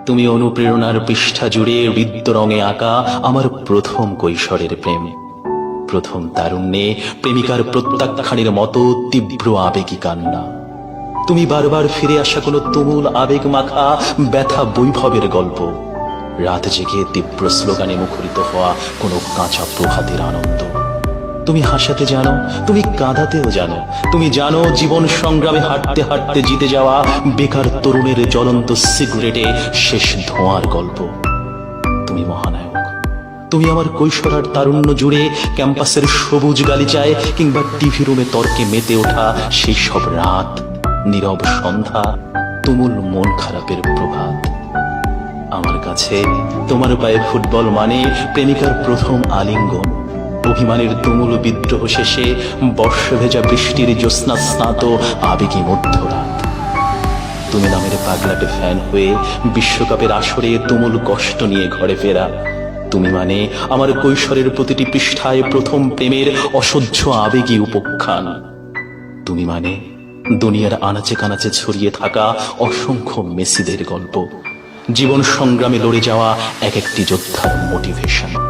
তুমি অনুপ্রেরণার পৃষ্ঠা জুড়ে হৃদ্য রঙে আঁকা আমার প্রথম কৈশোরের প্রেম। প্রথম তারুণ্যে প্রেমিকার প্রত্যাখ্যানের মতো তীব্র আবেগী কান্না। তুমি বারবার ফিরে আসা কোনো তুমুল আবেগ মাখা ব্যথা বৈভবের গল্প। রাত জেগে তীব্র স্লোগানে মুখরিত হওয়া কোনো কাঁচা প্রভাতের আনন্দ। তুমি হাসাতে জানো, তুমি কাঁদাতেও জানো। তুমি জানো জীবন সংগ্রামে হাঁটতে হাঁটতে জিতে যাওয়া বেকার তরুণের জ্বলন্ত সিগারেটে শেষ ধোঁয়ার গল্প। তুমি মহানায়ক। তুমি আমার কৈশোর আর তারুণ্য জুড়ে ক্যাম্পাসের সবুজ গালিচায় কিংবা টিভি রুমে তর্কে মেতে ওঠা সেই সব রাত, নীরব সন্ধ্যা, তুমুল মন খারাপের প্রভাত। আমার কাছে তোমার পায়ে ফুটবল মানে প্রেমিকার প্রথম আলিঙ্গন। অভিমানের তুমুল বিদ্রোহ শেষে বর্ষভেজা বৃষ্টির জ্যোৎস্না স্নাত আবেগী মধ্যরাত। তুমি নামের পাগলাটে ফ্যান হয়ে বিশ্বকাপের আসরে তুমুল কষ্ট নিয়ে ঘরে ফেরা। তুমি মানে আমার কৈশোরের প্রতিটি পৃষ্ঠায় প্রথম প্রেমের অসহ্য আবেগী উপখ্যান। তুমি মানে দুনিয়ার আনাচে কানাচে ছড়িয়ে থাকা অসংখ্য মেসিদের গল্প, জীবন সংগ্রামে লড়ে যাওয়া এক একটি যোদ্ধার মোটিভেশন।